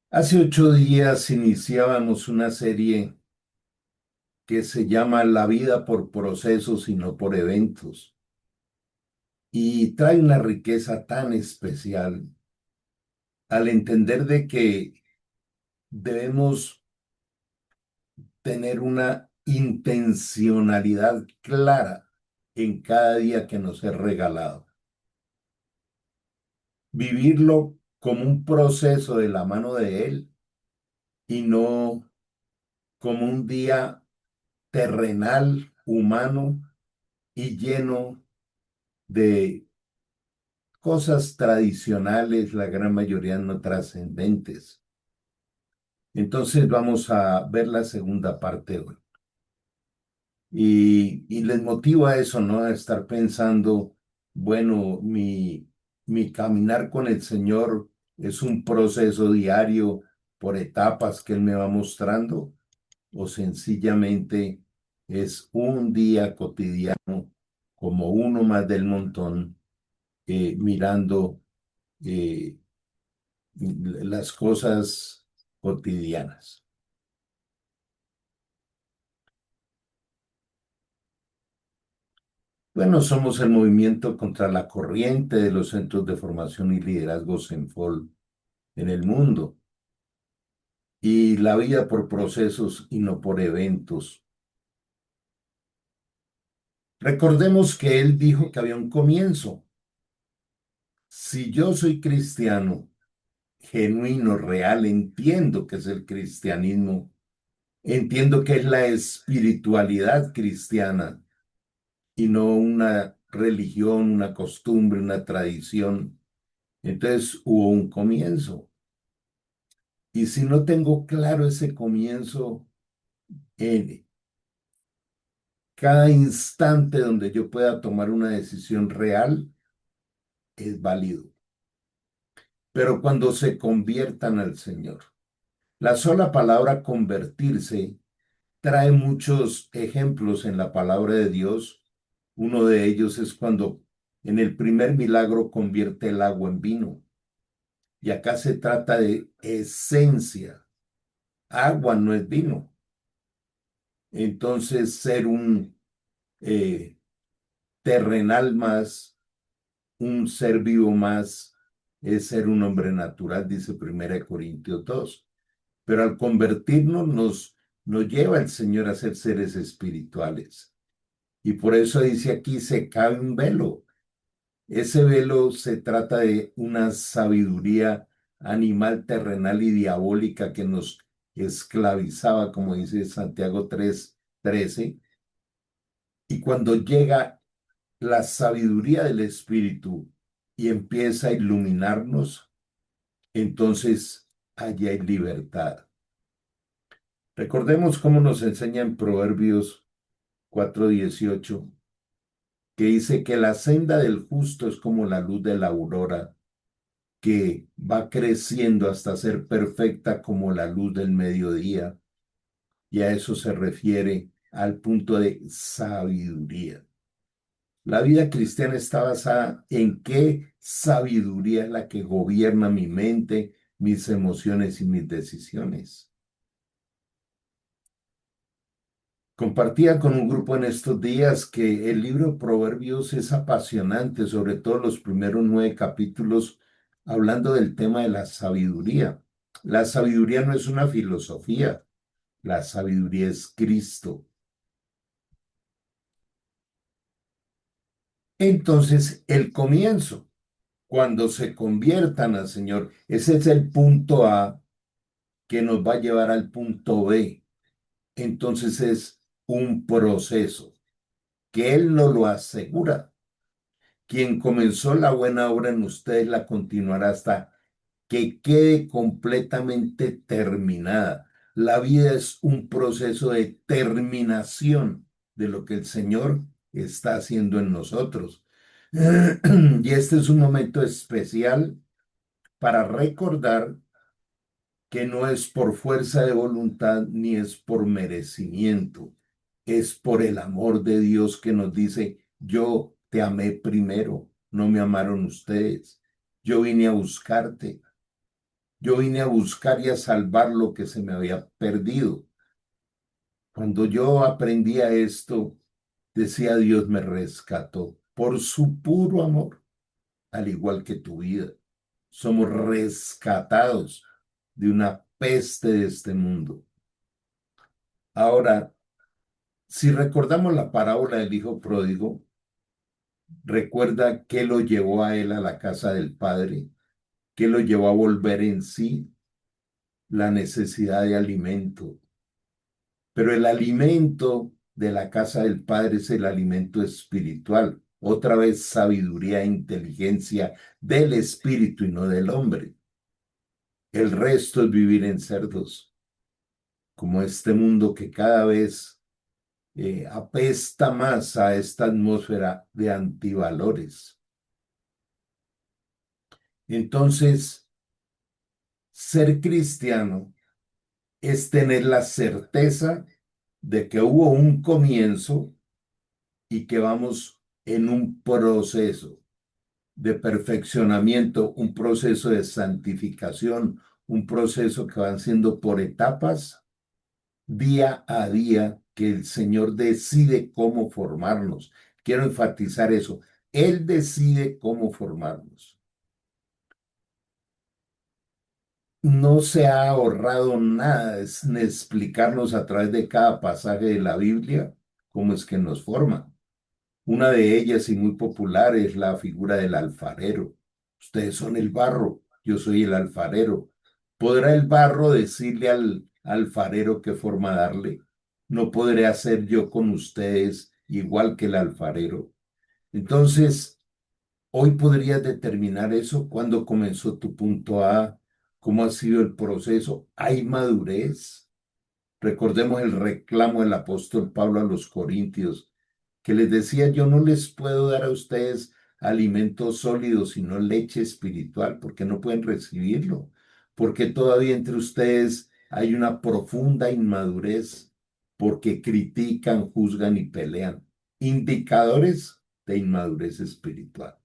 Hace 8 días iniciábamos una serie que se llama La vida por procesos y no por eventos, y trae una riqueza tan especial al entender de que debemos tener una intencionalidad clara en cada día que nos es regalado. Vivirlo como un proceso de la mano de Él y no como un día terrenal, humano y lleno de cosas tradicionales, la gran mayoría no trascendentes. Entonces vamos a ver la segunda parte hoy. Y les motiva eso, ¿no? A estar pensando, bueno, mi caminar con el Señor es un proceso diario por etapas que Él me va mostrando, o sencillamente es un día cotidiano como uno más del montón, mirando eh, las cosas cotidianas. Bueno, somos el movimiento contra la corriente de los centros de formación y liderazgo CENFOL en el mundo, y la vida por procesos y no por eventos. Recordemos que él dijo que había un comienzo. Si yo soy cristiano, genuino, real, entiendo que es el cristianismo, entiendo que es la espiritualidad cristiana y no una religión, una costumbre, una tradición. Entonces hubo un comienzo. Y si no tengo claro ese comienzo en cada instante donde yo pueda tomar una decisión real, es válido. Pero cuando se conviertan al Señor, la sola palabra convertirse trae muchos ejemplos en la palabra de Dios. Uno de ellos es cuando en el primer milagro convierte el agua en vino. Y acá se trata de esencia. Agua no es vino. Entonces, ser un eh, terrenal más, un ser vivo más, es ser un hombre natural, dice 1 Corintios 2. Pero al convertirnos nos lleva el Señor a ser seres espirituales. Y por eso dice aquí, se cae un velo. Ese velo se trata de una sabiduría animal, terrenal y diabólica que nos esclavizaba, como dice Santiago 3:13. Y cuando llega la sabiduría del Espíritu y empieza a iluminarnos, entonces allí hay libertad. Recordemos cómo nos enseña en Proverbios 4:18, que dice que la senda del justo es como la luz de la aurora, que va creciendo hasta ser perfecta como la luz del mediodía. Y a eso se refiere al punto de sabiduría. La vida cristiana está basada en qué sabiduría es la que gobierna mi mente, mis emociones y mis decisiones. Compartía con un grupo en estos días que el libro de Proverbios es apasionante, sobre todo los primeros 9 capítulos, hablando del tema de la sabiduría. La sabiduría no es una filosofía, la sabiduría es Cristo. Entonces, el comienzo, cuando se conviertan al Señor, ese es el punto A que nos va a llevar al punto B. Entonces es un proceso que Él nos lo asegura. Quien comenzó la buena obra en ustedes la continuará hasta que quede completamente terminada. La vida es un proceso de terminación de lo que el Señor está haciendo en nosotros. Y este es un momento especial para recordar que no es por fuerza de voluntad ni es por merecimiento, es por el amor de Dios que nos dice, yo te amé primero, no me amaron ustedes, yo vine a buscarte. Yo vine a buscar y a salvar lo que se me había perdido. Cuando yo aprendía esto, decía Dios me rescató por su puro amor, al igual que tu vida. Somos rescatados de una peste de este mundo. Ahora, si recordamos la parábola del hijo pródigo, recuerda qué lo llevó a él a la casa del padre, qué lo llevó a volver en sí, la necesidad de alimento. Pero el alimento de la casa del padre es el alimento espiritual. Otra vez sabiduría e inteligencia del espíritu y no del hombre. El resto es vivir en cerdos, como este mundo que cada vez apesta más a esta atmósfera de antivalores. Entonces, ser cristiano es tener la certeza de que hubo un comienzo y que vamos en un proceso de perfeccionamiento, un proceso de santificación, un proceso que van siendo por etapas, día a día, que el Señor decide cómo formarnos. Quiero enfatizar eso. Él decide cómo formarnos. No se ha ahorrado nada en explicarnos a través de cada pasaje de la Biblia cómo es que nos forma. Una de ellas y muy popular es la figura del alfarero. Ustedes son el barro, yo soy el alfarero. ¿Podrá el barro decirle al alfarero qué forma darle? ¿No podré hacer yo con ustedes igual que el alfarero? Entonces, hoy podrías determinar eso, cuándo comenzó tu punto A, cómo ha sido el proceso. ¿Hay madurez? Recordemos el reclamo del apóstol Pablo a los Corintios, que les decía: yo no les puedo dar a ustedes alimento sólido, sino leche espiritual, porque no pueden recibirlo, porque todavía entre ustedes hay una profunda inmadurez, porque critican, juzgan y pelean. Indicadores de inmadurez espiritual.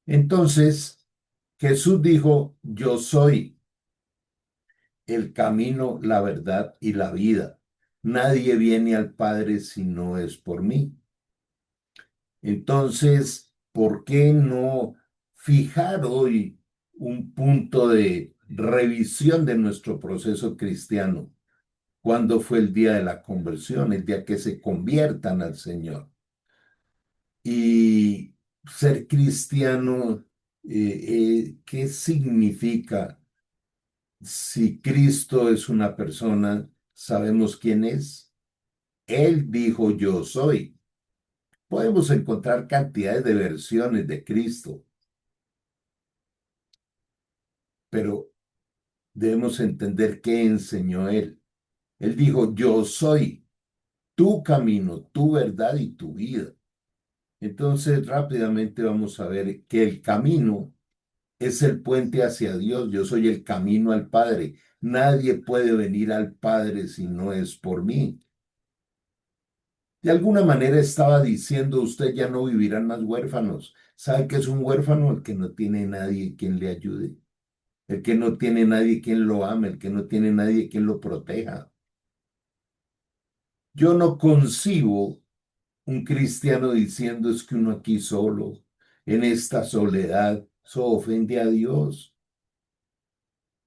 Entonces, Jesús dijo: yo soy el camino, la verdad y la vida. Nadie viene al Padre si no es por mí. Entonces, ¿por qué no fijar hoy un punto de revisión de nuestro proceso cristiano? ¿Cuándo fue el día de la conversión, el día que se conviertan al Señor? Y ser cristiano, ¿qué significa? Si Cristo es una persona, ¿sabemos quién es? Él dijo: yo soy. Podemos encontrar cantidades de versiones de Cristo, pero debemos entender qué enseñó Él. Él dijo: yo soy tu camino, tu verdad y tu vida. Entonces, rápidamente vamos a ver que el camino es el puente hacia Dios. Yo soy el camino al Padre. Nadie puede venir al Padre si no es por mí. De alguna manera estaba diciendo: usted ya no vivirán más huérfanos. ¿Sabe qué es un huérfano? El que no tiene nadie quien le ayude, el que no tiene nadie quien lo ame, el que no tiene nadie quien lo proteja. Yo no concibo un cristiano diciendo: es que uno aquí solo, en esta soledad, eso ofende a Dios.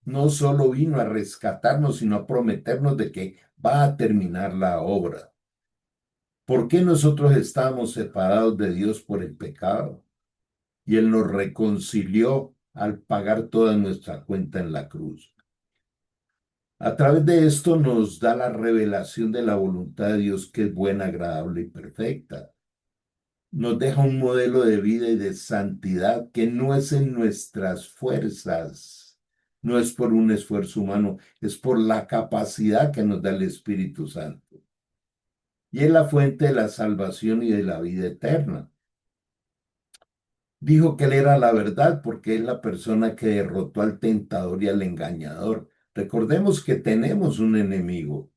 No solo vino a rescatarnos, sino a prometernos de que va a terminar la obra. ¿Por qué nosotros estábamos separados de Dios por el pecado? Y Él nos reconcilió al pagar toda nuestra cuenta en la cruz. A través de esto nos da la revelación de la voluntad de Dios, que es buena, agradable y perfecta. Nos deja un modelo de vida y de santidad que no es en nuestras fuerzas, no es por un esfuerzo humano, es por la capacidad que nos da el Espíritu Santo. Y es la fuente de la salvación y de la vida eterna. Dijo que Él era la verdad porque es la persona que derrotó al tentador y al engañador. Recordemos que tenemos un enemigo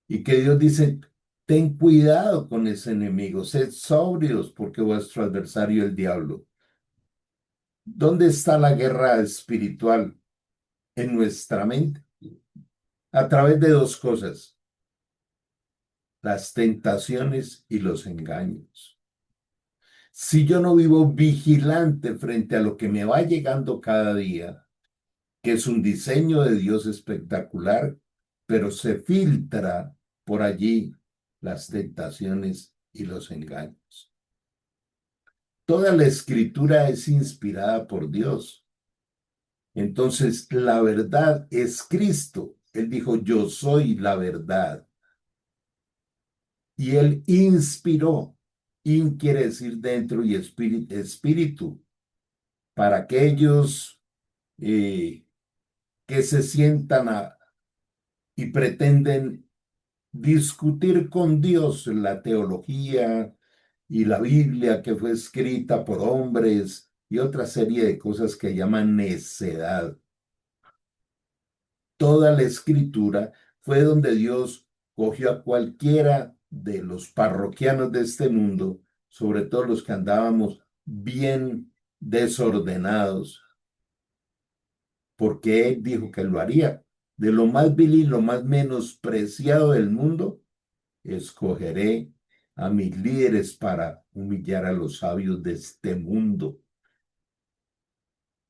y que Dios dice: ten cuidado con ese enemigo, sed sobrios porque vuestro adversario el diablo ¿Dónde está la guerra espiritual? En nuestra mente, a través de dos cosas, las tentaciones y los engaños. Si yo no vivo vigilante frente a lo que me va llegando cada día, que es un diseño de Dios espectacular, pero se filtra por allí las tentaciones y los engaños. Toda la escritura es inspirada por Dios. Entonces, la verdad es Cristo. Él dijo, yo soy la verdad. Y él inspiró. In quiere decir dentro y espíritu, espíritu para aquellos que se sientan y pretenden discutir con Dios la teología y la Biblia que fue escrita por hombres y otra serie de cosas que llaman necedad. Toda la escritura fue donde Dios cogió a cualquiera de los parroquianos de este mundo, sobre todo los que andábamos bien desordenados, porque Él dijo que lo haría. De lo más vil y lo más menospreciado del mundo, escogeré a mis líderes para humillar a los sabios de este mundo.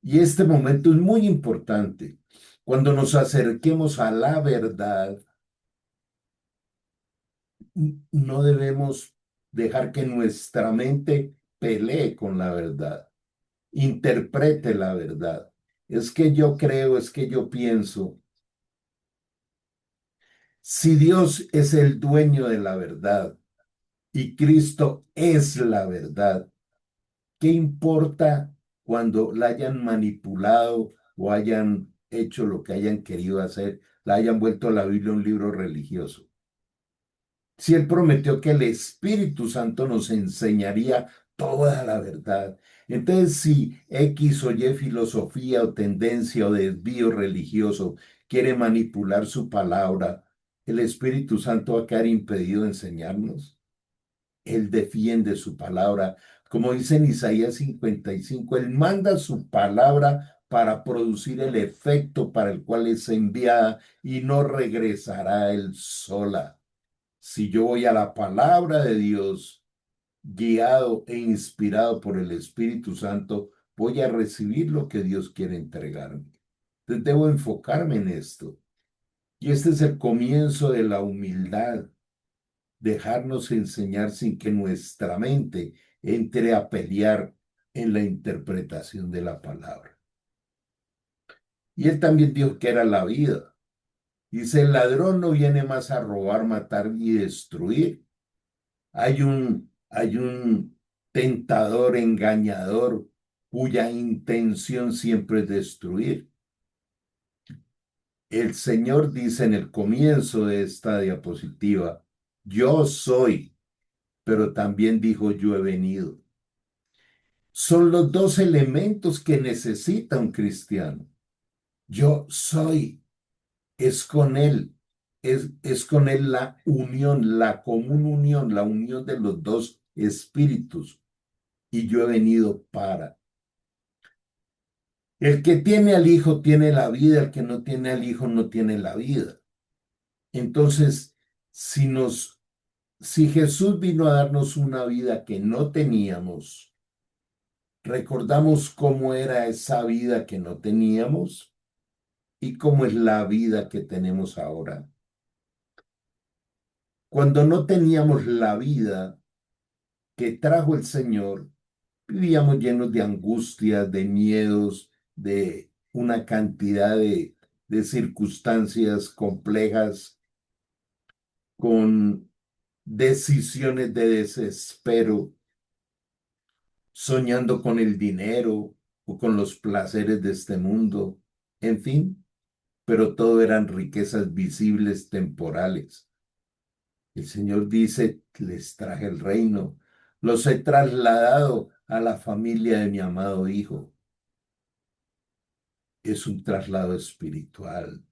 Y este momento es muy importante. Cuando nos acerquemos a la verdad, no debemos dejar que nuestra mente pelee con la verdad, interprete la verdad. Es que yo creo, es que yo pienso. Si Dios es el dueño de la verdad y Cristo es la verdad, ¿qué importa cuando la hayan manipulado o hayan hecho lo que hayan querido hacer, la hayan vuelto a la Biblia un libro religioso? Si Él prometió que el Espíritu Santo nos enseñaría toda la verdad. Entonces, si X o Y filosofía o tendencia o desvío religioso quiere manipular su palabra, ¿el Espíritu Santo va a quedar impedido de enseñarnos? Él defiende su palabra. Como dice en Isaías 55, Él manda su palabra para producir el efecto para el cual es enviada y no regresará él sola. Si yo voy a la palabra de Dios, guiado e inspirado por el Espíritu Santo, voy a recibir lo que Dios quiere entregarme. Entonces debo enfocarme en esto. Y este es el comienzo de la humildad, dejarnos enseñar sin que nuestra mente entre a pelear en la interpretación de la palabra. Y él también dijo que era la vida. Dice, el ladrón no viene más a robar, matar y destruir. Hay un tentador, engañador, cuya intención siempre es destruir. El Señor dice en el comienzo de esta diapositiva, yo soy, pero también dijo, yo he venido. Son los dos elementos que necesita un cristiano. Yo soy, es con Él, es con Él la unión, la común unión, la unión de los dos espíritus. Y yo he venido para. El que tiene al Hijo tiene la vida, el que no tiene al Hijo no tiene la vida. Entonces, si Jesús vino a darnos una vida que no teníamos, recordamos cómo era esa vida que no teníamos y cómo es la vida que tenemos ahora. Cuando no teníamos la vida que trajo el Señor, vivíamos llenos de angustias, de miedos, de una cantidad de circunstancias complejas, con decisiones de desespero, soñando con el dinero o con los placeres de este mundo, en fin, pero todo eran riquezas visibles temporales. El Señor dice, les traje el reino, los he trasladado a la familia de mi amado Hijo. Es un traslado espiritual,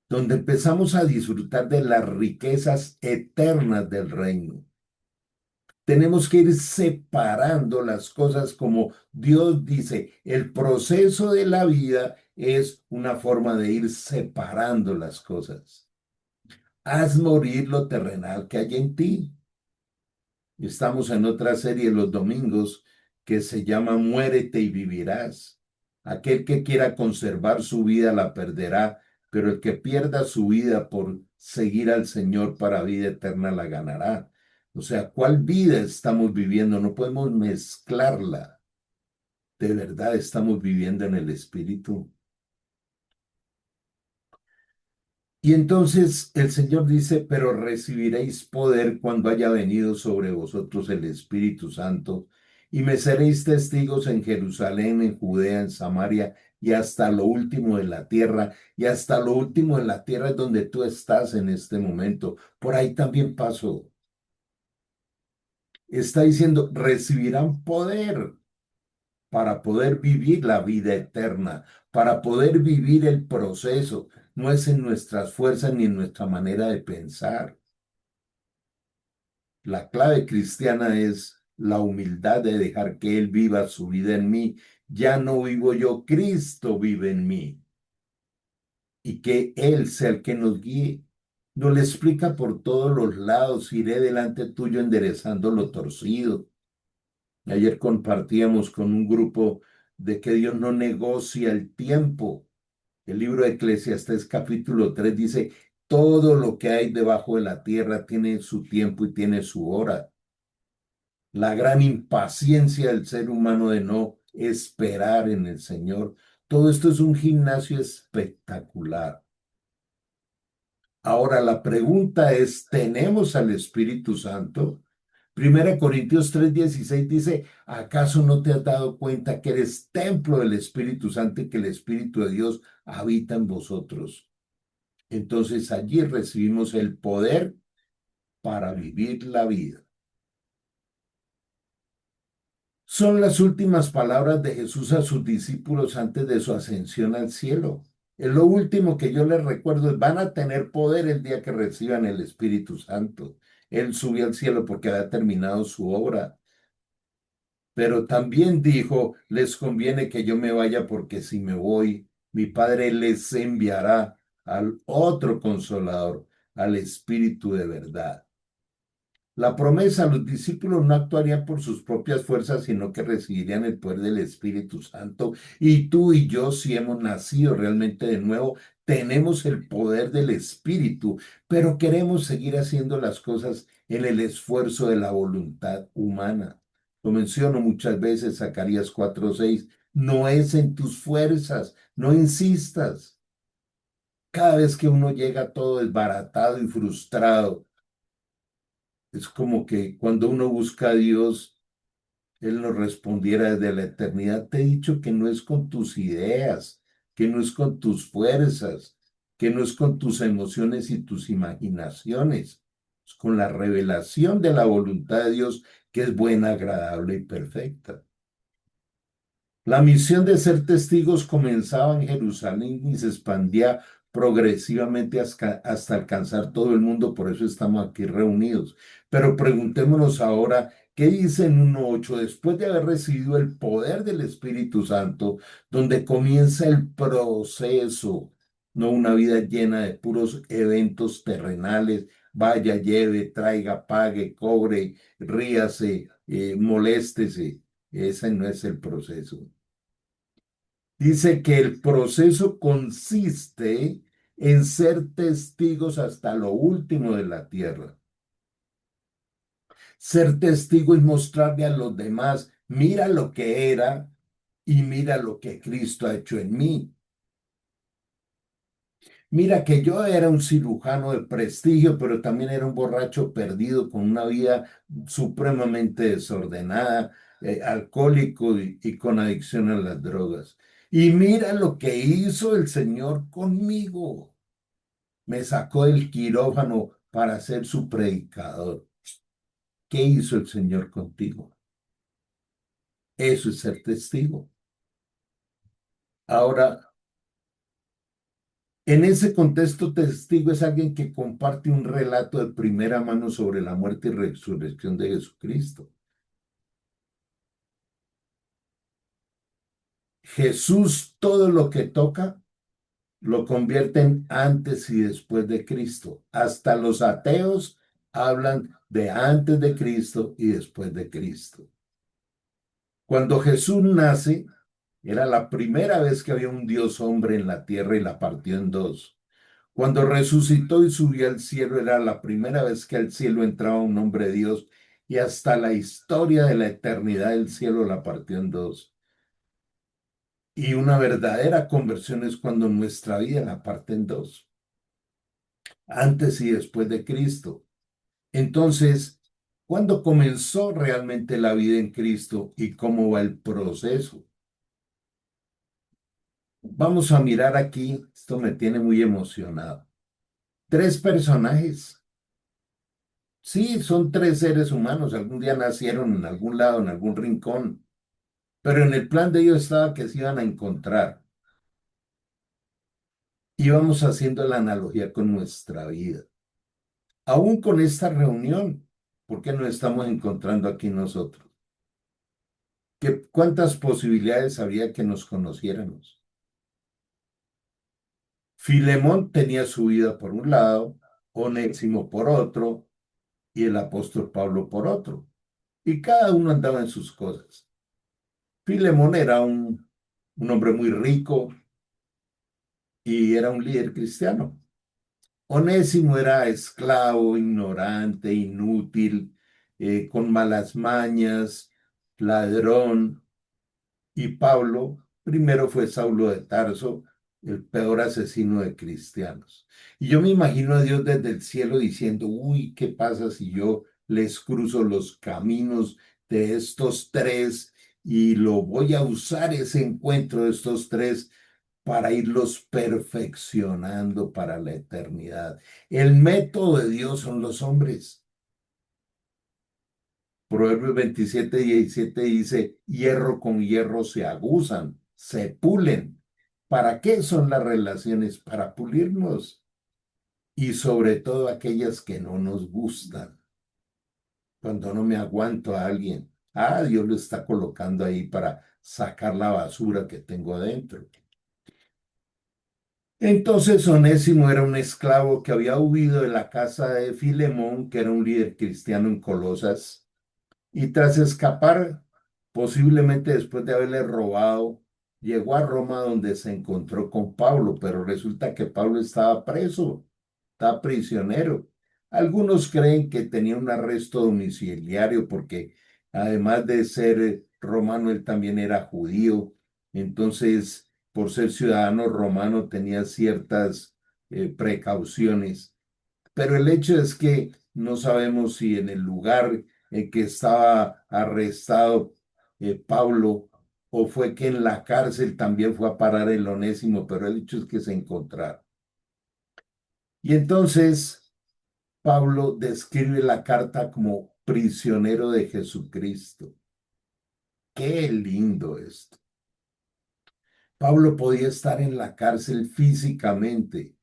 donde empezamos a disfrutar de las riquezas eternas del reino. Tenemos que ir separando las cosas como Dios dice. El proceso de la vida es una forma de ir separando las cosas. Haz morir lo terrenal que hay en ti. Estamos en otra serie los domingos que se llama Muérete y vivirás. Aquel que quiera conservar su vida la perderá, pero el que pierda su vida por seguir al Señor para vida eterna la ganará. O sea, ¿cuál vida estamos viviendo? No podemos mezclarla. De verdad estamos viviendo en el Espíritu. Y entonces el Señor dice, pero recibiréis poder cuando haya venido sobre vosotros el Espíritu Santo, y me seréis testigos en Jerusalén, en Judea, en Samaria, y hasta lo último de la tierra, y hasta lo último de la tierra es donde tú estás en este momento. Por ahí también pasó. Está diciendo, recibirán poder para poder vivir la vida eterna, para poder vivir el proceso. No es en nuestras fuerzas ni en nuestra manera de pensar. La clave cristiana es la humildad de dejar que Él viva su vida en mí. Ya no vivo yo, Cristo vive en mí. Y que Él sea el que nos guíe. Nos le explica por todos los lados, iré delante tuyo enderezando lo torcido. Ayer compartíamos con un grupo de que Dios no negocia el tiempo. El libro de Eclesiastés capítulo 3 dice, todo lo que hay debajo de la tierra tiene su tiempo y tiene su hora. La gran impaciencia del ser humano de no esperar en el Señor. Todo esto es un gimnasio espectacular. Ahora la pregunta es, ¿tenemos al Espíritu Santo? Primera Corintios 3:16 dice, ¿acaso no te has dado cuenta que eres templo del Espíritu Santo y que el Espíritu de Dios habita en vosotros? Entonces allí recibimos el poder para vivir la vida. Son las últimas palabras de Jesús a sus discípulos antes de su ascensión al cielo. Es lo último que yo les recuerdo, es, van a tener poder el día que reciban el Espíritu Santo. Él subió al cielo porque había terminado su obra, pero también dijo, les conviene que yo me vaya porque si me voy, mi Padre les enviará al otro consolador, al Espíritu de verdad. La promesa, los discípulos no actuarían por sus propias fuerzas, sino que recibirían el poder del Espíritu Santo. Y tú y yo, si hemos nacido realmente de nuevo, tenemos el poder del Espíritu, pero queremos seguir haciendo las cosas en el esfuerzo de la voluntad humana. Lo menciono muchas veces, Zacarías 4:6, no es en tus fuerzas, no insistas. Cada vez que uno llega todo desbaratado y frustrado, es como que cuando uno busca a Dios, Él nos respondiera desde la eternidad. Te he dicho que no es con tus ideas, que no es con tus fuerzas, que no es con tus emociones y tus imaginaciones, es con la revelación de la voluntad de Dios que es buena, agradable y perfecta. La misión de ser testigos comenzaba en Jerusalén y se expandía progresivamente hasta alcanzar todo el mundo, por eso estamos aquí reunidos. Pero preguntémonos ahora, ¿qué dice en 1:8? Después de haber recibido el poder del Espíritu Santo, donde comienza el proceso, no una vida llena de puros eventos terrenales, vaya, lleve, traiga, pague, cobre, ríase, moléstese. Ese no es el proceso. Dice que el proceso consiste en ser testigos hasta lo último de la tierra. Ser testigo es mostrarle a los demás, mira lo que era y mira lo que Cristo ha hecho en mí. Mira que yo era un cirujano de prestigio, pero también era un borracho perdido con una vida supremamente desordenada, alcohólico y con adicción a las drogas. Y mira lo que hizo el Señor conmigo. Me sacó del quirófano para ser su predicador. ¿Qué hizo el Señor contigo? Eso es ser testigo. Ahora, En ese contexto, testigo es alguien que comparte un relato de primera mano sobre la muerte y resurrección de Jesucristo. Jesús, todo lo que toca, lo convierten antes y después de Cristo. Hasta los ateos hablan de antes de Cristo y después de Cristo. Cuando Jesús nace, era la primera vez que había un Dios hombre en la tierra y la partió en dos. Cuando resucitó y subió al cielo, era la primera vez que al cielo entraba un hombre de Dios y hasta la historia de la eternidad del cielo la partió en dos. Y una verdadera conversión es cuando nuestra vida la parte en dos, antes y después de Cristo. Entonces, ¿cuándo comenzó realmente la vida en Cristo y cómo va el proceso? Vamos a mirar aquí, esto me tiene muy emocionado. Tres personajes. Sí, son tres seres humanos, algún día nacieron en algún lado, en algún rincón, pero en el plan de Dios estaba que se iban a encontrar. Y vamos haciendo la analogía con nuestra vida. Aún con esta reunión, ¿por qué nos estamos encontrando aquí nosotros? ¿Cuántas posibilidades había que nos conociéramos? Filemón tenía su vida por un lado, Onésimo por otro y el apóstol Pablo por otro. Y cada uno andaba en sus cosas. Filemón era un hombre muy rico y era un líder cristiano. Onésimo era esclavo, ignorante, inútil, con malas mañas, ladrón. Y Pablo primero fue Saulo de Tarso, el peor asesino de cristianos. Y yo me imagino a Dios desde el cielo diciendo, uy, ¿qué pasa si yo les cruzo los caminos de estos tres y lo voy a usar ese encuentro de estos tres para irlos perfeccionando para la eternidad? El método de Dios son los hombres. Proverbios 27:17 dice, hierro con hierro se aguzan, se pulen. ¿Para qué son las relaciones? Para pulirnos. Y sobre todo aquellas que no nos gustan. Cuando no me aguanto a alguien, Dios lo está colocando ahí para sacar la basura que tengo adentro. Entonces Onésimo era un esclavo que había huido de la casa de Filemón, que era un líder cristiano en Colosas. Y tras escapar, posiblemente después de haberle robado, llegó a Roma donde se encontró con Pablo, pero resulta que Pablo estaba preso, estaba prisionero. Algunos creen que tenía un arresto domiciliario porque además de ser romano, él también era judío. Entonces, por ser ciudadano romano, tenía ciertas precauciones. Pero el hecho es que no sabemos si en el lugar en que estaba arrestado Pablo o fue que en la cárcel también fue a parar el Onésimo, pero el hecho es que se encontraron. Y entonces Pablo describe la carta como prisionero de Jesucristo. Qué lindo esto. Pablo podía estar en la cárcel físicamente,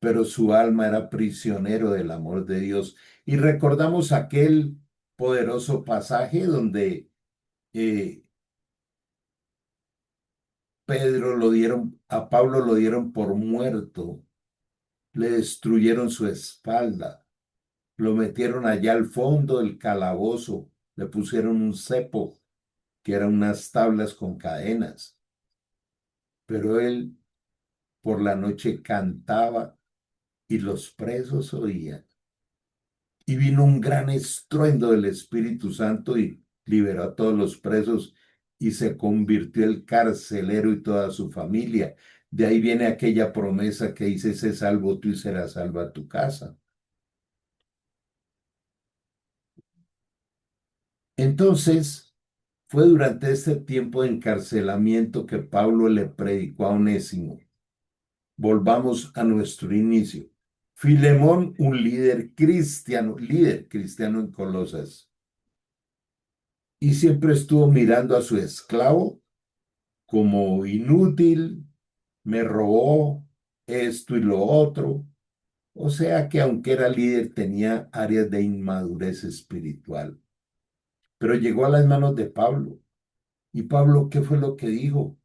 pero su alma era prisionero del amor de Dios. Y recordamos aquel poderoso pasaje donde eh, a Pablo lo dieron por muerto, le destruyeron su espalda, lo metieron allá al fondo del calabozo, le pusieron un cepo, que eran unas tablas con cadenas, pero él por la noche cantaba y los presos oían. Y vino un gran estruendo del Espíritu Santo y liberó a todos los presos y se convirtió el carcelero y toda su familia. De ahí viene aquella promesa que dice, sé salvo tú y serás salva tu casa. Entonces, fue durante este tiempo de encarcelamiento que Pablo le predicó a Onésimo. Volvamos a nuestro inicio. Filemón, un líder cristiano en Colosas, y siempre estuvo mirando a su esclavo como inútil, me robó, esto y lo otro. O sea que aunque era líder, tenía áreas de inmadurez espiritual. Pero llegó a las manos de Pablo. ¿Y Pablo qué fue lo que dijo?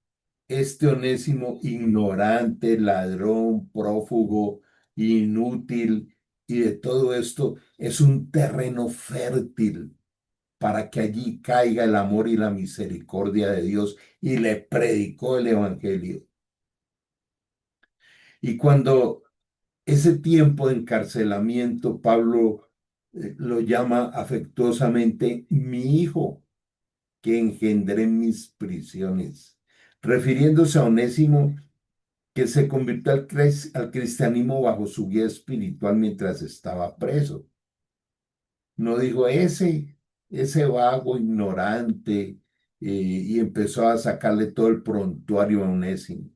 Este Onésimo, ignorante, ladrón, prófugo, inútil y de todo esto, es un terreno fértil para que allí caiga el amor y la misericordia de Dios, y le predicó el Evangelio. Y cuando ese tiempo de encarcelamiento, Pablo lo llama afectuosamente mi hijo, que engendré en mis prisiones, refiriéndose a Onésimo, que se convirtió al cristianismo bajo su guía espiritual mientras estaba preso. No dijo ese vago ignorante, y empezó a sacarle todo el prontuario a Onésimo.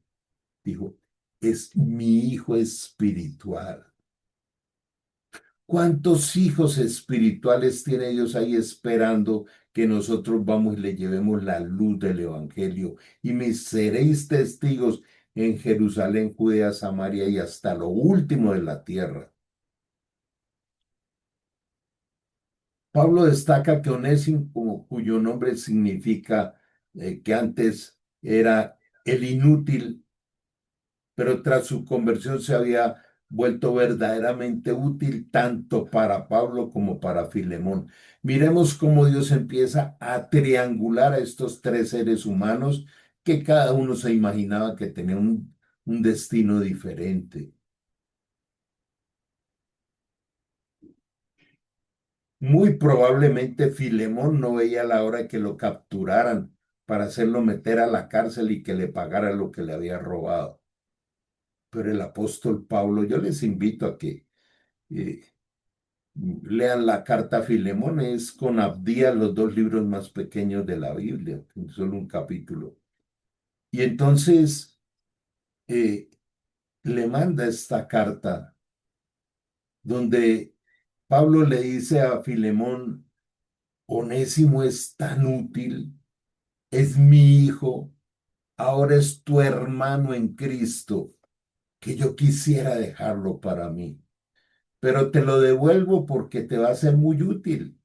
Dijo, es mi hijo espiritual. ¿Cuántos hijos espirituales tiene Dios ahí esperando que nosotros vamos y le llevemos la luz del Evangelio? Y me seréis testigos en Jerusalén, Judea, Samaria y hasta lo último de la tierra. Pablo destaca que Onésimo, cuyo nombre significa que antes era el inútil, pero tras su conversión se había vuelto verdaderamente útil tanto para Pablo como para Filemón. Miremos cómo Dios empieza a triangular a estos tres seres humanos que cada uno se imaginaba que tenía un destino diferente. Muy probablemente Filemón no veía la hora de que lo capturaran para hacerlo meter a la cárcel y que le pagara lo que le había robado. Pero el apóstol Pablo, yo les invito a que eh, lean la carta a Filemón, es con Abdías los dos libros más pequeños de la Biblia, solo un capítulo. Y entonces eh, le manda esta carta donde Pablo le dice a Filemón, Onésimo es tan útil, es mi hijo, ahora es tu hermano en Cristo, que yo quisiera dejarlo para mí, pero te lo devuelvo porque te va a ser muy útil.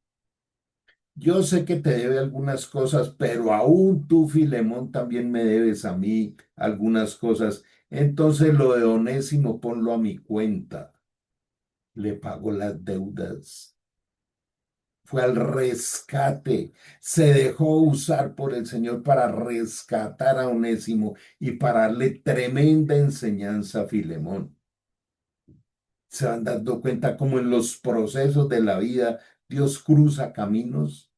Yo sé que te debe algunas cosas, pero aún tú, Filemón, también me debes a mí algunas cosas. Entonces lo de Onésimo ponlo a mi cuenta. Le pagó las deudas. Fue al rescate. Se dejó usar por el Señor para rescatar a Onésimo y para darle tremenda enseñanza a Filemón. Se van dando cuenta cómo en los procesos de la vida Dios cruza caminos.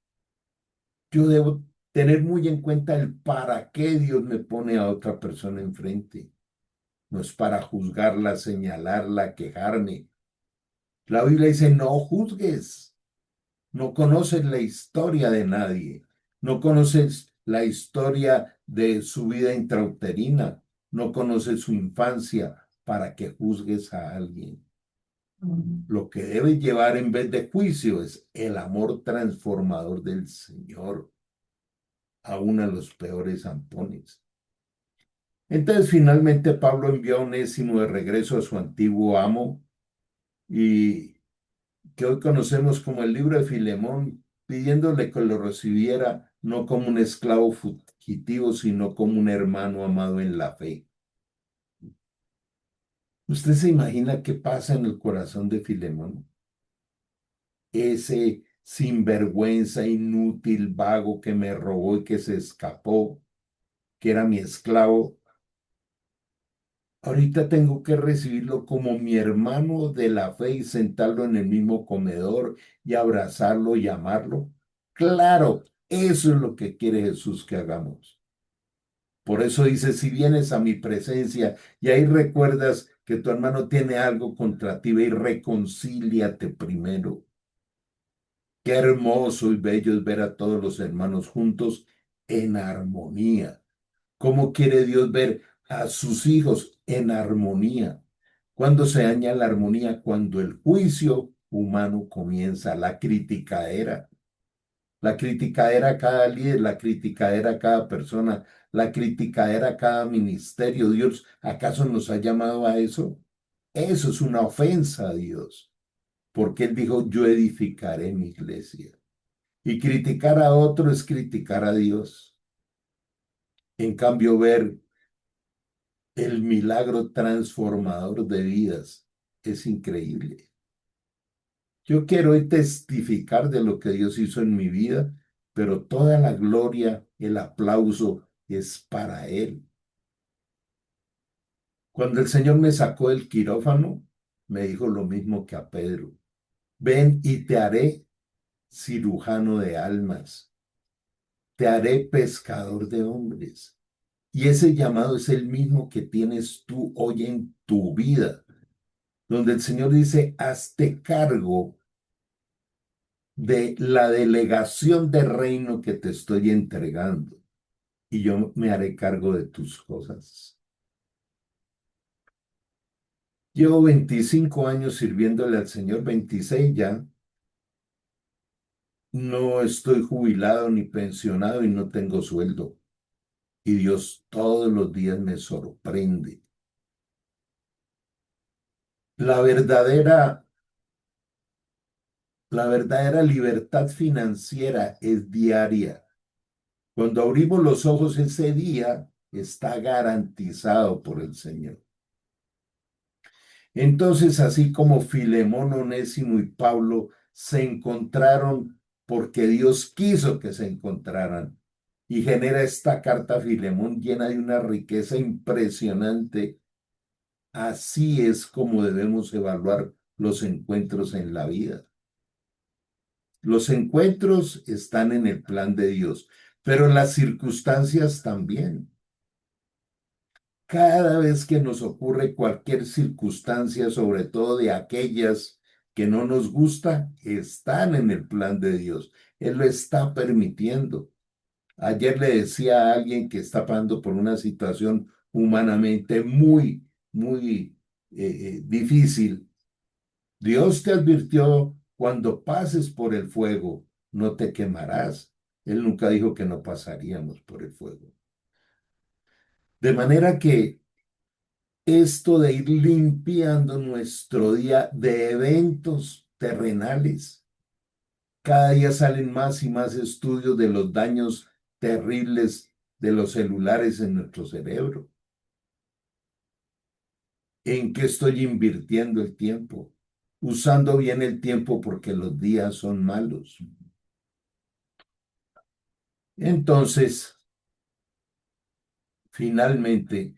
Yo debo tener muy en cuenta el para qué Dios me pone a otra persona enfrente. No es para juzgarla, señalarla, quejarme. La Biblia dice, no juzgues. No conoces la historia de nadie. No conoces la historia de su vida intrauterina. No conoces su infancia para que juzgues a alguien. Lo que debes llevar en vez de juicio es el amor transformador del Señor, aún a los peores zampones. Entonces finalmente Pablo envió a Onésimo de regreso a su antiguo amo, y que hoy conocemos como el libro de Filemón, pidiéndole que lo recibiera no como un esclavo fugitivo, sino como un hermano amado en la fe. ¿Usted se imagina qué pasa en el corazón de Filemón? Ese sinvergüenza, inútil, vago que me robó y que se escapó, que era mi esclavo. Ahorita tengo que recibirlo como mi hermano de la fe y sentarlo en el mismo comedor y abrazarlo y amarlo. Claro, eso es lo que quiere Jesús que hagamos. Por eso dice, si vienes a mi presencia y ahí recuerdas que tu hermano tiene algo contra ti, ve y reconcíliate primero. Qué hermoso y bello es ver a todos los hermanos juntos en armonía. ¿Cómo quiere Dios ver a sus hijos en armonía? ¿Cuándo se daña la armonía? Cuando el juicio humano comienza, la criticadera. La criticadera a cada líder, la criticadera a cada persona, la criticadera a cada ministerio. Dios, ¿acaso nos ha llamado a eso? Eso es una ofensa a Dios, porque Él dijo, yo edificaré mi iglesia. Y criticar a otro es criticar a Dios. En cambio, ver el milagro transformador de vidas es increíble. Yo quiero hoy testificar de lo que Dios hizo en mi vida, pero toda la gloria, el aplauso es para Él. Cuando el Señor me sacó del quirófano, me dijo lo mismo que a Pedro. Ven y te haré cirujano de almas, te haré pescador de hombres. Y ese llamado es el mismo que tienes tú hoy en tu vida, donde el Señor dice, hazte cargo de la delegación de reino que te estoy entregando y yo me haré cargo de tus cosas. Llevo 25 años sirviéndole al Señor, 26 ya. No estoy jubilado ni pensionado y no tengo sueldo. Y Dios todos los días me sorprende. La verdadera, la verdadera libertad financiera es diaria. Cuando abrimos los ojos ese día, está garantizado por el Señor. Entonces, así como Filemón, Onésimo y Pablo se encontraron porque Dios quiso que se encontraran y genera esta carta a Filemón llena de una riqueza impresionante, así es como debemos evaluar los encuentros en la vida. Los encuentros están en el plan de Dios, pero las circunstancias también. Cada vez que nos ocurre cualquier circunstancia, sobre todo de aquellas que no nos gusta, están en el plan de Dios. Él lo está permitiendo. Ayer le decía a alguien que está pasando por una situación humanamente muy difícil. Dios te advirtió, cuando pases por el fuego, no te quemarás. Él nunca dijo que no pasaríamos por el fuego. De manera que esto de ir limpiando nuestro día de eventos terrenales. Cada día salen más y más estudios de los daños terribles de los celulares en nuestro cerebro. ¿En qué estoy invirtiendo el tiempo? Usando bien el tiempo porque los días son malos. Entonces, finalmente,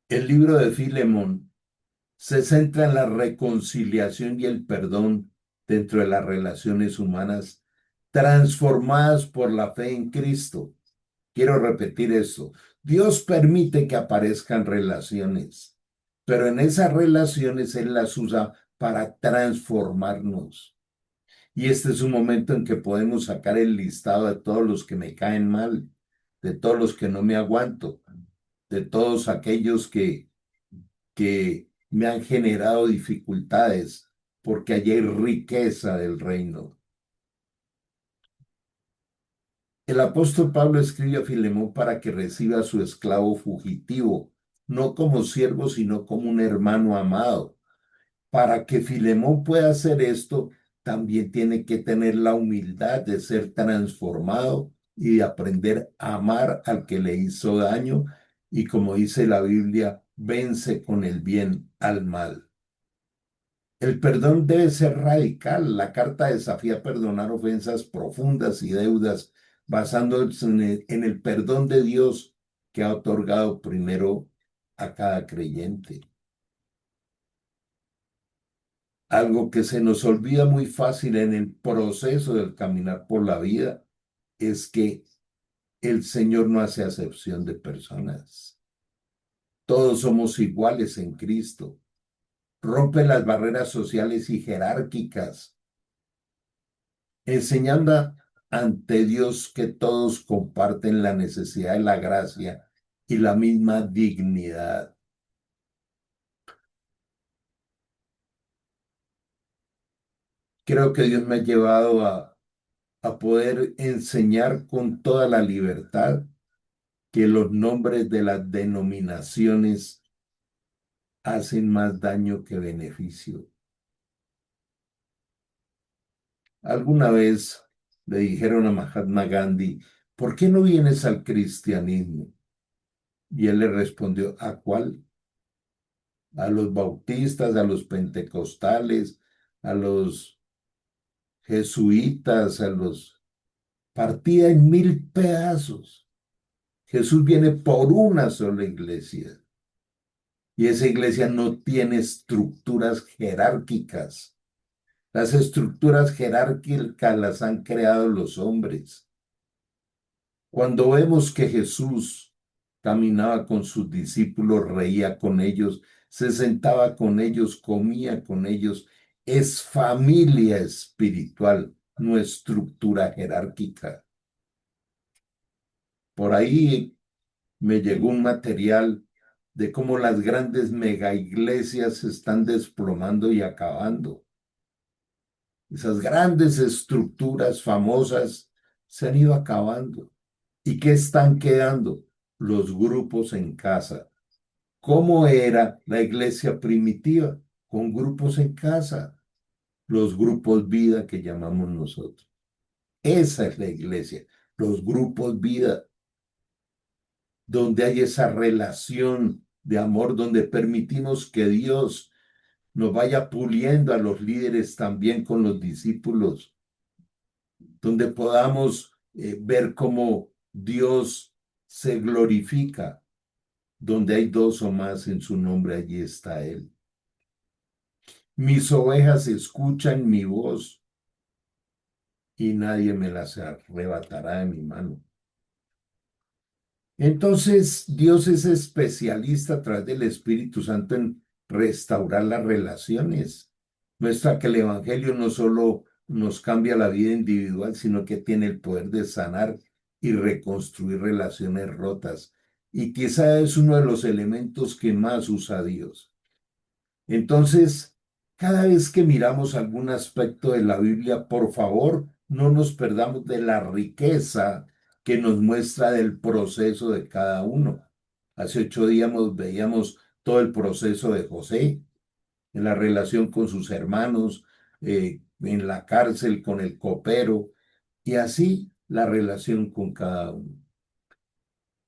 el libro de Filemón se centra en la reconciliación y el perdón dentro de las relaciones humanas transformadas por la fe en Cristo. Quiero repetir esto. Dios permite que aparezcan relaciones, pero en esas relaciones Él las usa para transformarnos. Y este es un momento en que podemos sacar el listado de todos los que me caen mal, de todos los que no me aguanto, de todos aquellos que me han generado dificultades, porque allí hay riqueza del reino. El apóstol Pablo escribe a Filemón para que reciba a su esclavo fugitivo, no como siervo, sino como un hermano amado. Para que Filemón pueda hacer esto, también tiene que tener la humildad de ser transformado y de aprender a amar al que le hizo daño y, como dice la Biblia, vence con el bien al mal. El perdón debe ser radical. La carta desafía a perdonar ofensas profundas y deudas basándose en el perdón de Dios que ha otorgado primero a cada creyente. Algo que se nos olvida muy fácil en el proceso del caminar por la vida es que el Señor no hace acepción de personas. Todos somos iguales en Cristo. Rompe las barreras sociales y jerárquicas, enseñando ante Dios que todos comparten la necesidad de la gracia y la misma dignidad. Creo que Dios me ha llevado a a poder enseñar con toda la libertad que los nombres de las denominaciones hacen más daño que beneficio. Alguna vez le dijeron a Mahatma Gandhi, ¿por qué no vienes al cristianismo? Y él le respondió, ¿a cuál? A los bautistas, a los pentecostales, a los jesuitas, a los... Partida en mil pedazos. Jesús viene por una sola iglesia y esa iglesia no tiene estructuras jerárquicas. Las estructuras jerárquicas las han creado los hombres. Cuando vemos que Jesús caminaba con sus discípulos, reía con ellos, se sentaba con ellos, comía con ellos, es familia espiritual, no estructura jerárquica. Por ahí me llegó un material de cómo las grandes mega iglesias se están desplomando y acabando. Esas grandes estructuras famosas se han ido acabando. ¿Y qué están quedando? Los grupos en casa. ¿Cómo era la iglesia primitiva? Con grupos en casa. Los grupos vida que llamamos nosotros. Esa es la iglesia. Los grupos vida, donde hay esa relación de amor, donde permitimos que Dios nos vaya puliendo a los líderes también con los discípulos, donde podamos ver cómo Dios se glorifica. Donde hay dos o más en su nombre, allí está Él. Mis ovejas escuchan mi voz y nadie me las arrebatará de mi mano. Entonces, Dios es especialista a través del Espíritu Santo en restaurar las relaciones. Muestra que el Evangelio no solo nos cambia la vida individual, sino que tiene el poder de sanar y reconstruir relaciones rotas. Y quizá es uno de los elementos que más usa Dios. Entonces, cada vez que miramos algún aspecto de la Biblia, por favor, no nos perdamos de la riqueza que nos muestra del proceso de cada uno. Hace 8 días veíamos todo el proceso de José en la relación con sus hermanos, en la cárcel con el copero, y así la relación con cada uno.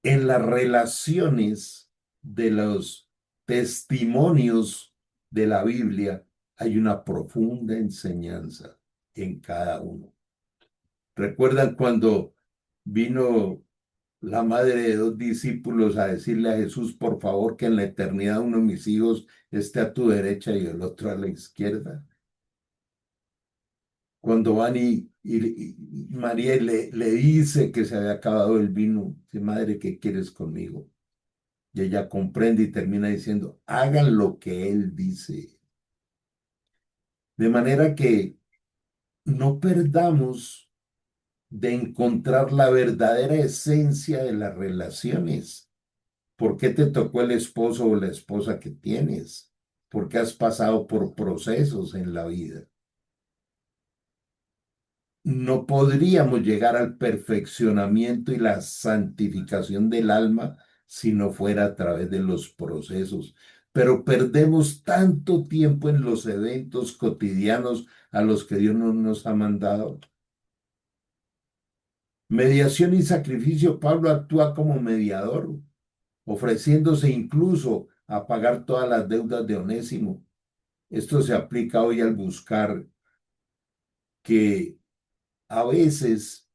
En las relaciones de los testimonios de la Biblia hay una profunda enseñanza en cada uno. ¿Recuerdan cuando vino la madre de dos discípulos a decirle a Jesús, por favor, que en la eternidad uno de mis hijos esté a tu derecha y el otro a la izquierda? Cuando van y María le dice que se había acabado el vino, dice, madre, ¿qué quieres conmigo? Y ella comprende y termina diciendo, hagan lo que él dice. De manera que no perdamos de encontrar la verdadera esencia de las relaciones. ¿Por qué te tocó el esposo o la esposa que tienes? ¿Por qué has pasado por procesos en la vida? No podríamos llegar al perfeccionamiento y la santificación del alma si no fuera a través de los procesos. Pero perdemos tanto tiempo en los eventos cotidianos a los que Dios no nos ha mandado. Mediación y sacrificio. Pablo actúa como mediador, ofreciéndose incluso a pagar todas las deudas de Onésimo. Esto se aplica hoy al buscar que a veces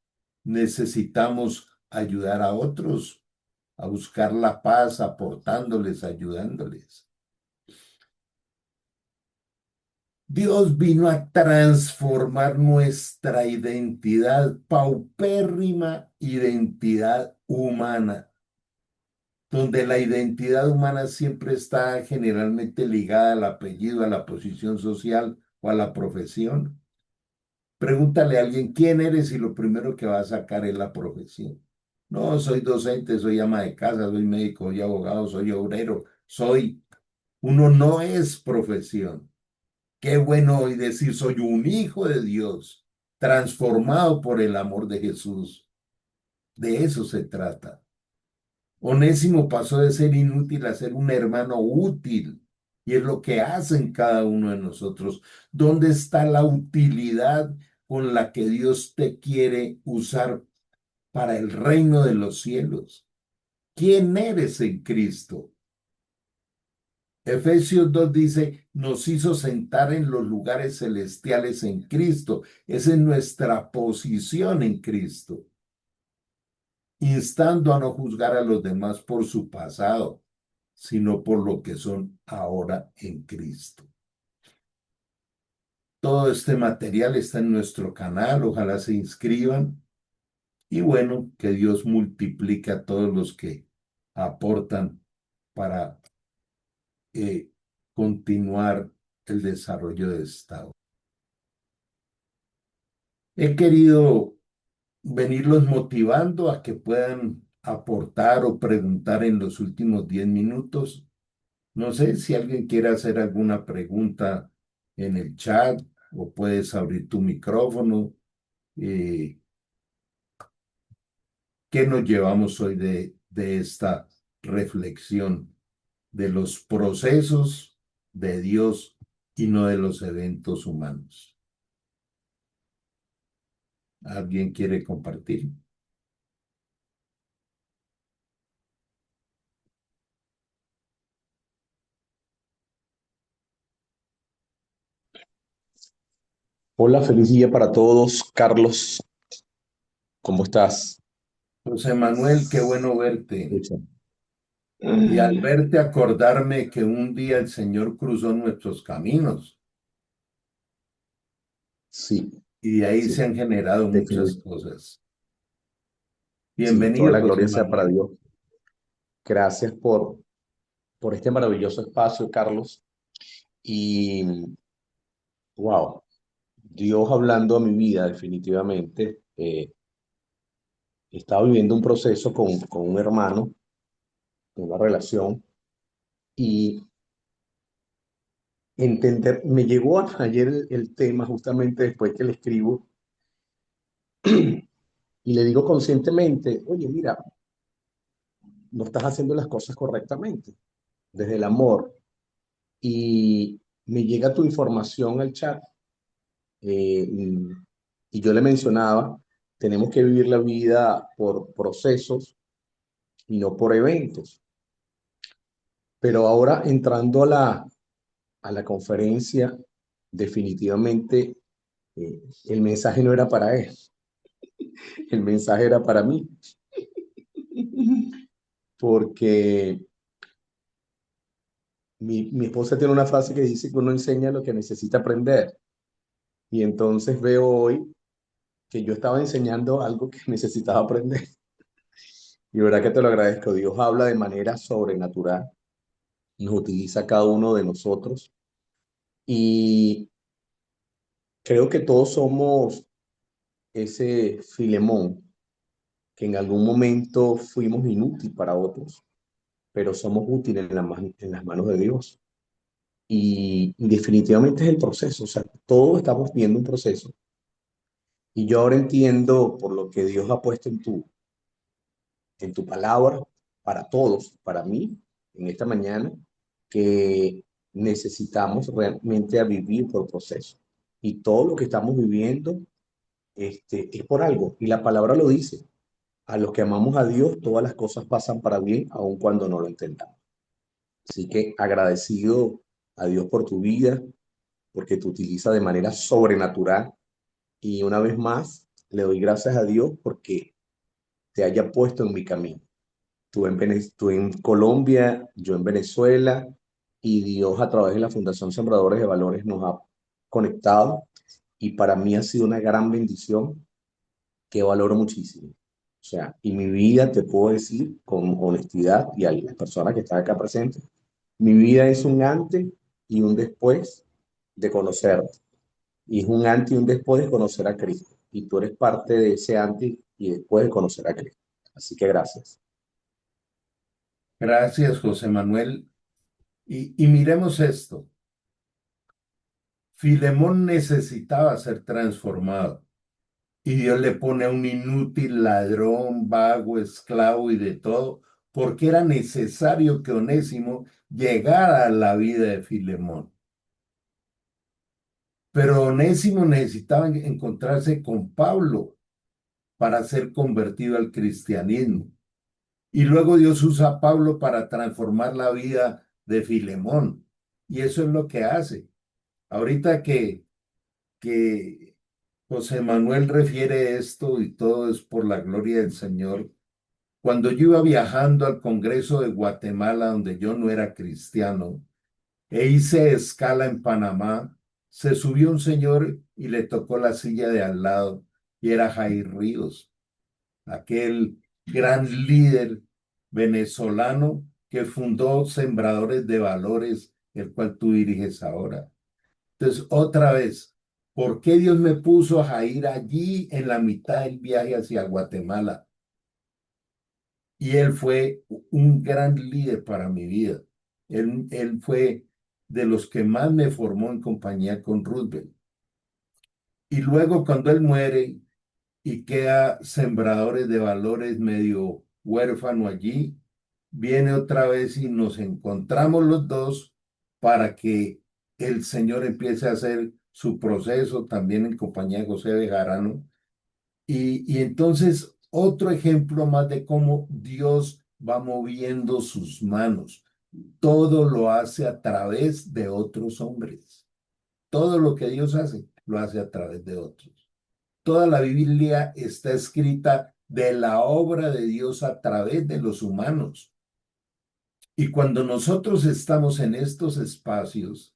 necesitamos ayudar a otros a buscar la paz, aportándoles, ayudándoles. Dios vino a transformar nuestra identidad, paupérrima identidad humana, donde la identidad humana siempre está generalmente ligada al apellido, a la posición social o a la profesión. Pregúntale a alguien quién eres y lo primero que va a sacar es la profesión. No, soy docente, soy ama de casa, soy médico, soy abogado, soy obrero, soy... Uno no es profesión. Qué bueno hoy decir soy un hijo de Dios. transformado por el amor de Jesús. De eso se trata. Onésimo pasó de ser inútil a ser un hermano útil. Y es lo que hacen cada uno de nosotros. ¿Dónde está la utilidad con la que Dios te quiere usar para el reino de los cielos? ¿Quién eres en Cristo? Efesios 2 dice, nos hizo sentar en los lugares celestiales en Cristo. Esa es nuestra posición en Cristo, instando a no juzgar a los demás por su pasado, sino por lo que son ahora en Cristo. Todo este material está en nuestro canal, ojalá se inscriban y bueno, que Dios multiplique a todos los que aportan para eh, continuar el desarrollo de Estado. He querido venirlos motivando a que puedan aportar o preguntar en los últimos 10 minutos. No sé si alguien quiere hacer alguna pregunta en el chat o puedes abrir tu micrófono. Eh, ¿Qué nos llevamos hoy de esta reflexión de los procesos de Dios y no de los eventos humanos? ¿Alguien quiere compartir? Hola, feliz día para todos. Carlos, ¿cómo estás? José Manuel, qué bueno verte. Pucha. Y al verte acordarme que un día el Señor cruzó nuestros caminos Sí, y de ahí sí, se han generado muchas definitivamente. cosas. Sí, toda Bienvenido, la José gloria sea para Manuel. Dios. Gracias por este maravilloso espacio, Carlos. Y, wow, Dios hablando a mi vida, definitivamente. Estaba viviendo un proceso con un hermano, una relación, y me llegó ayer el tema justamente después que le escribo, y le digo conscientemente, oye, mira, no estás haciendo las cosas correctamente, desde el amor. Y me llega tu información al chat, y yo le mencionaba, tenemos que vivir la vida por procesos y no por eventos. Pero ahora entrando a la conferencia, definitivamente el mensaje no era para él, el mensaje era para mí, porque mi esposa tiene una frase que dice que uno enseña lo que necesita aprender. Y entonces veo hoy que yo estaba enseñando algo que necesitaba aprender. Y verdad que te lo agradezco. Dios habla de manera sobrenatural, nos utiliza a cada uno de nosotros. Y creo que todos somos ese Filemón, que en algún momento fuimos inútiles para otros, pero somos útiles en las manos de Dios. Y definitivamente es el proceso. O sea, todos estamos viendo un proceso. Y yo ahora entiendo por lo que Dios ha puesto en tu palabra, para todos, para mí, en esta mañana, que necesitamos realmente a vivir por proceso. Y todo lo que estamos viviendo es por algo. Y la palabra lo dice. A los que amamos a Dios, todas las cosas pasan para bien, aun cuando no lo entendamos. Así que agradecido a Dios por tu vida, porque te utiliza de manera sobrenatural. Y una vez más, le doy gracias a Dios porque te haya puesto en mi camino. Tú en Colombia, yo en Venezuela, y Dios a través de la Fundación Sembradores de Valores nos ha conectado y para mí ha sido una gran bendición que valoro muchísimo. O sea, y mi vida te puedo decir con honestidad y a las personas que están acá presentes, mi vida es un antes y un después de conocerte. Y es un antes y un después de conocer a Cristo. Y tú eres parte de ese antes y después de conocer a Cristo. Así que gracias. Gracias, José Manuel. Y miremos esto. Filemón necesitaba ser transformado. y Dios le pone a un inútil, ladrón, vago, esclavo y de todo, porque era necesario que Onésimo llegara a la vida de Filemón. Pero Onésimo necesitaba encontrarse con Pablo para ser convertido al cristianismo. Y luego Dios usa a Pablo para transformar la vida de Filemón. Y eso es lo que hace. Ahorita que José Manuel refiere esto y todo es por la gloria del Señor. Cuando yo iba viajando al Congreso de Guatemala, donde yo no era cristiano, e hice escala en Panamá, se subió un señor y le tocó la silla de al lado, y era Jair Ríos, aquel gran líder venezolano que fundó Sembradores de Valores, el cual tú diriges ahora. Entonces, otra vez, ¿por qué Dios me puso a Jair allí en la mitad del viaje hacia Guatemala? Y él fue un gran líder para mi vida. Él fue de los que más me formó en compañía con Roosevelt. Y luego cuando él muere y queda Sembradores de Valores medio huérfano allí, viene otra vez y nos encontramos los dos para que el Señor empiece a hacer su proceso también en compañía de José Bejarano. Y entonces otro ejemplo más de cómo Dios va moviendo sus manos. Todo lo hace a través de otros hombres. Todo lo que Dios hace, lo hace a través de otros. Toda la Biblia está escrita de la obra de Dios a través de los humanos. Y cuando nosotros estamos en estos espacios,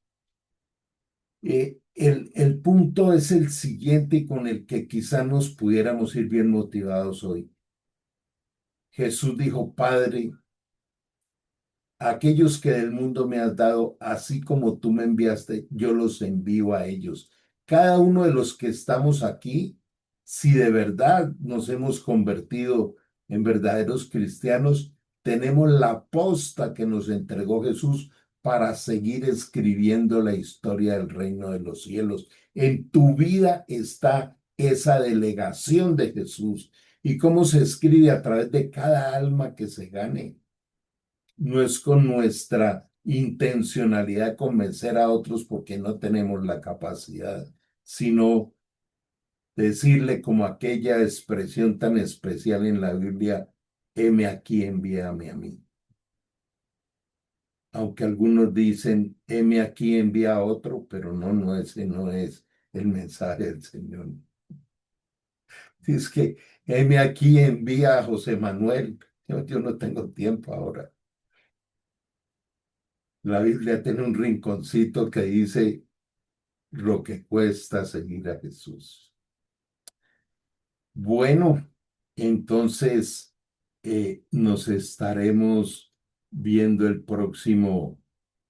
el punto es el siguiente con el que quizá nos pudiéramos ir bien motivados hoy. Jesús dijo, Padre, aquellos que del mundo me has dado, así como tú me enviaste, yo los envío a ellos. Cada uno de los que estamos aquí, si de verdad nos hemos convertido en verdaderos cristianos, tenemos la posta que nos entregó Jesús para seguir escribiendo la historia del reino de los cielos. En tu vida está esa delegación de Jesús. ¿Y cómo se escribe? A través de cada alma que se gane. No es con nuestra intencionalidad de convencer a otros porque no tenemos la capacidad, sino decirle como aquella expresión tan especial en la Biblia, heme aquí, envíame a mí. Aunque algunos dicen, heme aquí, envía a otro, pero no, ese no es el mensaje del Señor. Es que, heme aquí, envía a José Manuel. Yo no tengo tiempo ahora. La Biblia tiene un rinconcito que dice lo que cuesta seguir a Jesús. Bueno, entonces nos estaremos viendo el próximo